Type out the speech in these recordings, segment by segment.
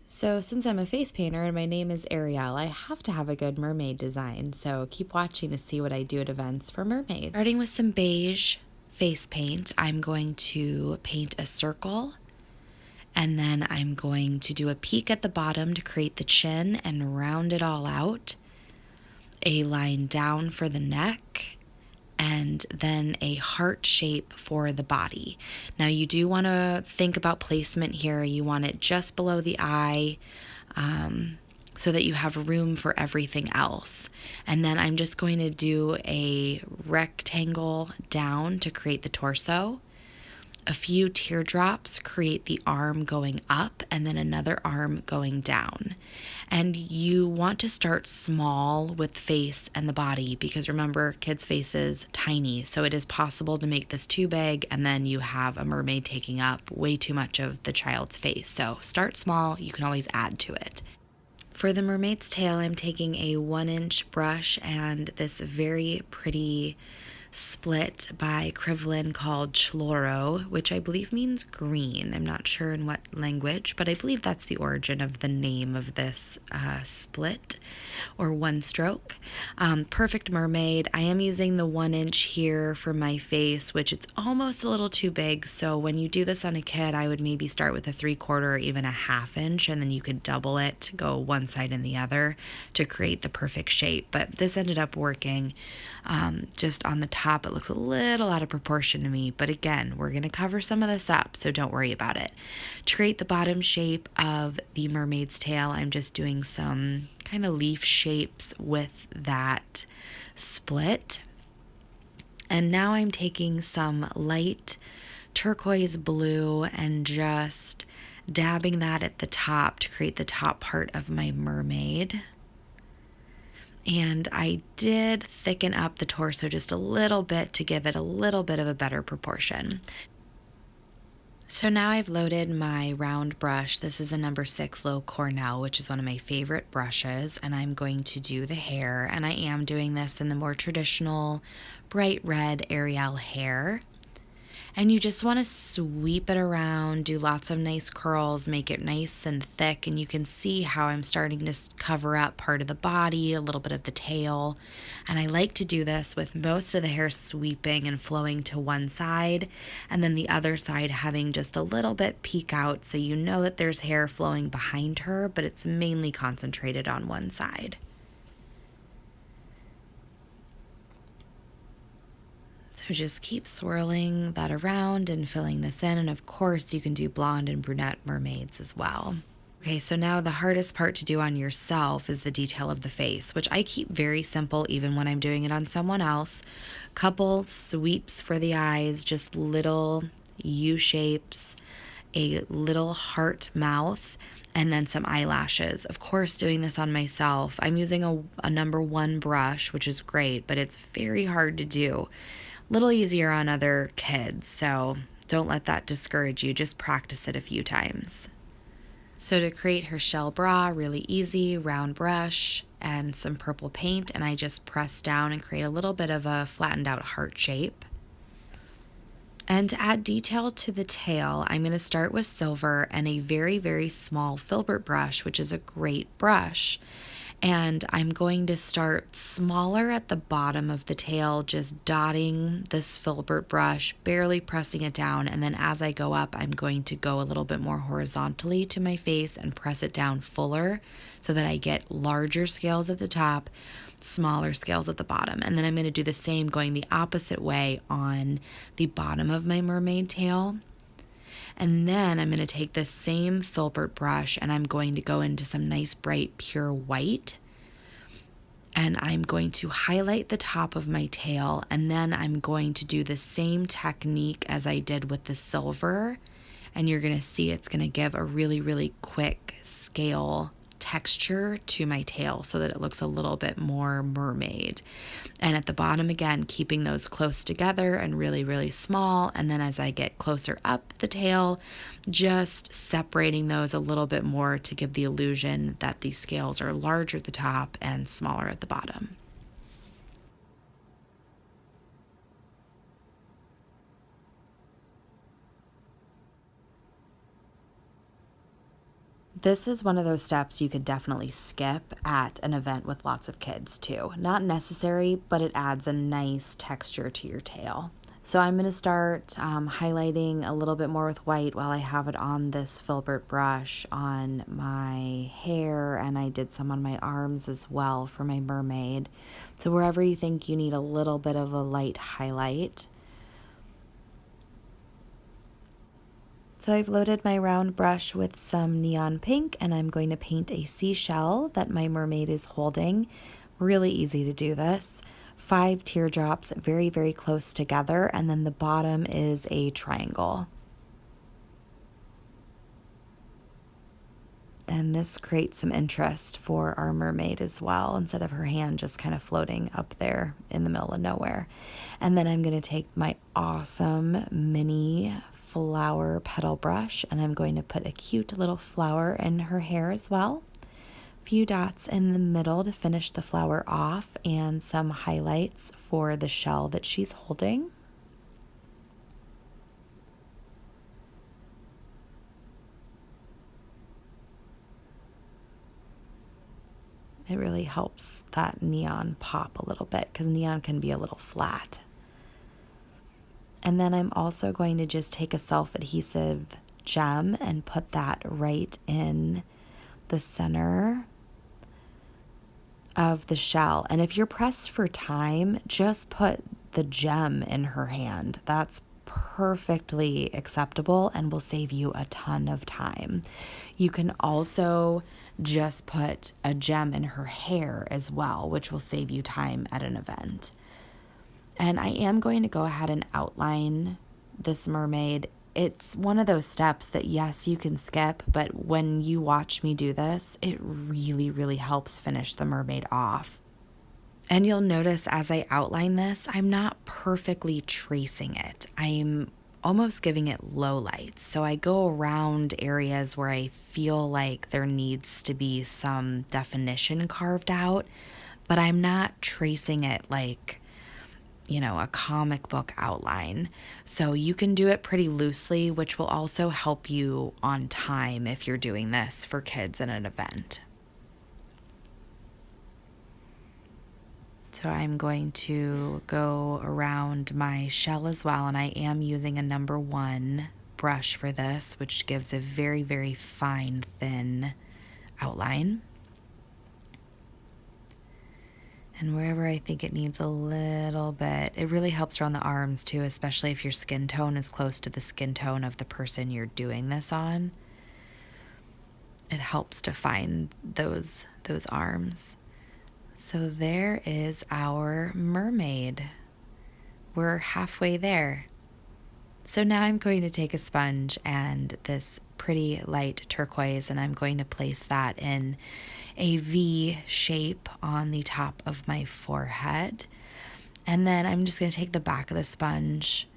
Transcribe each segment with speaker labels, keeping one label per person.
Speaker 1: So since I'm a face painter and my name is Ariel, I have to have a good mermaid design, so keep watching to see what I do at events for mermaids. Starting with some beige face paint, I'm going to paint a circle, and then I'm going to do a peak at the bottom to create the chin and round it all out, a line down for the neck, and then a heart shape for the body. Now you do want to think about placement here. You want it just below the eye, so that you have room for everything else. And then I'm just going to do a rectangle down to create the torso. A few teardrops create the arm going up, and then another arm going down. And you want to start small with face and the body, because remember, kids' faces tiny, so it is possible to make this too big and then you have a mermaid taking up way too much of the child's face. So start small, you can always add to it. For the mermaid's tail, I'm taking a 1-inch brush and this very pretty split by Crivlin called Chloro, which I believe means green. I'm not sure in what language, but I believe that's the origin of the name of this split or one stroke. Perfect mermaid. I am using the 1-inch here for my face, which it's almost a little too big. So when you do this on a kid, I would maybe start with a 3/4 or even a 1/2 inch, and then you could double it, go one side and the other to create the perfect shape. But this ended up working. Just on the top, it looks a little out of proportion to me, but again, we're going to cover some of this up, so don't worry about it. To create the bottom shape of the mermaid's tail, I'm just doing some kind of leaf shapes with that split. And now I'm taking some light turquoise blue and just dabbing that at the top to create the top part of my mermaid. And I did thicken up the torso just a little bit to give it a little bit of a better proportion. So now I've loaded my round brush. This is a number 6 Low Cornell, which is one of my favorite brushes, and I'm going to do the hair. And I am doing this in the more traditional bright red Ariel hair. And you just want to sweep it around, do lots of nice curls, make it nice and thick. And you can see how I'm starting to cover up part of the body, a little bit of the tail. And I like to do this with most of the hair sweeping and flowing to one side, and then the other side having just a little bit peek out, so you know that there's hair flowing behind her, but it's mainly concentrated on one side. So just keep swirling that around and filling this in. And of course, you can do blonde and brunette mermaids as well. Okay, so now the hardest part to do on yourself is the detail of the face, which I keep very simple even when I'm doing it on someone else. Couple sweeps for the eyes, just little U shapes, a little heart mouth, and then some eyelashes. Of course, doing this on myself, I'm using a number 1 brush, which is great, but it's very hard to do. Little easier on other kids, so don't let that discourage you. Just practice it a few times. So to create her shell bra, really easy, round brush and some purple paint, and I just press down and create a little bit of a flattened out heart shape. And to add detail to the tail, I'm going to start with silver and a very, very small filbert brush, which is a great brush. And I'm going to start smaller at the bottom of the tail, just dotting this filbert brush, barely pressing it down. And then as I go up, I'm going to go a little bit more horizontally to my face and press it down fuller so that I get larger scales at the top, smaller scales at the bottom. And then I'm going to do the same going the opposite way on the bottom of my mermaid tail. And then I'm going to take this same filbert brush and I'm going to go into some nice bright pure white. And I'm going to highlight the top of my tail, and then I'm going to do the same technique as I did with the silver. And you're going to see it's going to give a really, really quick scale texture to my tail so that it looks a little bit more mermaid. And at the bottom, again, keeping those close together and really, really small. And then as I get closer up the tail, just separating those a little bit more to give the illusion that these scales are larger at the top and smaller at the bottom. This is one of those steps you could definitely skip at an event with lots of kids too. Not necessary, but it adds a nice texture to your tail. So I'm going to start highlighting a little bit more with white while I have it on this filbert brush on my hair, and I did some on my arms as well for my mermaid. So wherever you think you need a little bit of a light highlight. So I've loaded my round brush with some neon pink, and I'm going to paint a seashell that my mermaid is holding. Really easy to do this. 5 teardrops very, very close together, and then the bottom is a triangle. And this creates some interest for our mermaid as well, instead of her hand just kind of floating up there in the middle of nowhere. And then I'm going to take my awesome mini flower petal brush, and I'm going to put a cute little flower in her hair as well. Few dots in the middle to finish the flower off, and some highlights for the shell that she's holding. It really helps that neon pop a little bit, because neon can be a little flat. And then I'm also going to just take a self-adhesive gem and put that right in the center of the shell. And if you're pressed for time, just put the gem in her hand. That's perfectly acceptable and will save you a ton of time. You can also just put a gem in her hair as well, which will save you time at an event. And I am going to go ahead and outline this mermaid. It's one of those steps that, yes, you can skip, but when you watch me do this, it really, really helps finish the mermaid off. And you'll notice as I outline this, I'm not perfectly tracing it. I'm almost giving it low lights. So I go around areas where I feel like there needs to be some definition carved out, but I'm not tracing it like, you know, a comic book outline. So you can do it pretty loosely, which will also help you on time if you're doing this for kids in an event. So I'm going to go around my shell as well, and I am using a number 1 brush for this, which gives a very, very fine, thin outline. And wherever I think it needs a little bit, it really helps around the arms too, especially if your skin tone is close to the skin tone of the person you're doing this on. It helps define those arms. So there is our mermaid. We're halfway there. So now I'm going to take a sponge and this pretty light turquoise, and I'm going to place that in a V shape on the top of my forehead. And then I'm just going to take the back of the sponge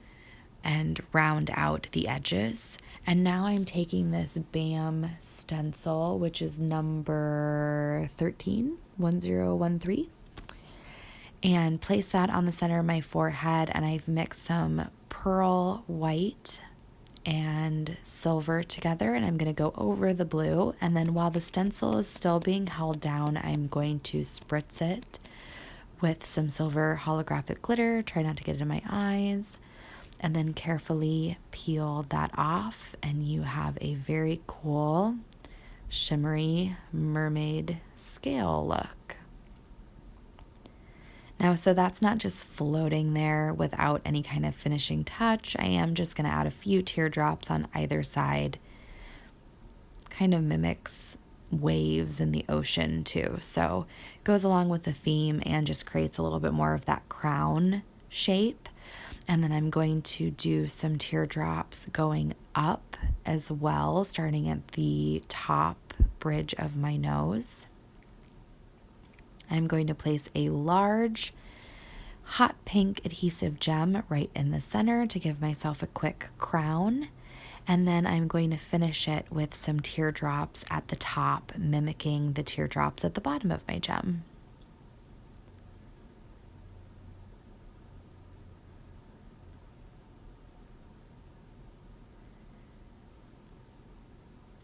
Speaker 1: and round out the edges. And now I'm taking this BAM stencil, which is number 1013, and place that on the center of my forehead. And I've mixed some pearl white and silver together, and I'm going to go over the blue. And then while the stencil is still being held down, I'm going to spritz it with some silver holographic glitter. Try not to get it in my eyes. And then carefully peel that off, and you have a very cool shimmery mermaid scale look. Now, so that's not just floating there without any kind of finishing touch. I am just going to add a few teardrops on either side. Kind of mimics waves in the ocean too. So it goes along with the theme and just creates a little bit more of that crown shape. And then I'm going to do some teardrops going up as well, starting at the top bridge of my nose. I'm going to place a large hot pink adhesive gem right in the center to give myself a quick crown. And then I'm going to finish it with some teardrops at the top, mimicking the teardrops at the bottom of my gem.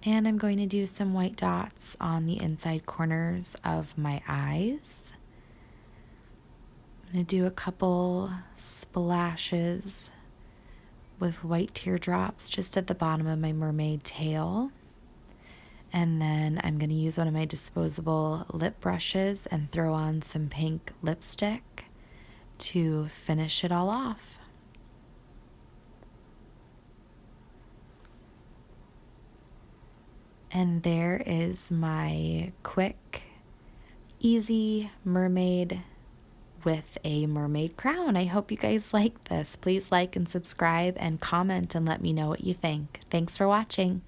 Speaker 1: And I'm going to do some white dots on the inside corners of my eyes. I'm going to do a couple splashes with white teardrops just at the bottom of my mermaid tail. And then I'm going to use one of my disposable lip brushes and throw on some pink lipstick to finish it all off. And there is my quick, easy mermaid with a mermaid crown. I hope you guys like this. Please like and subscribe and comment and let me know what you think. Thanks for watching.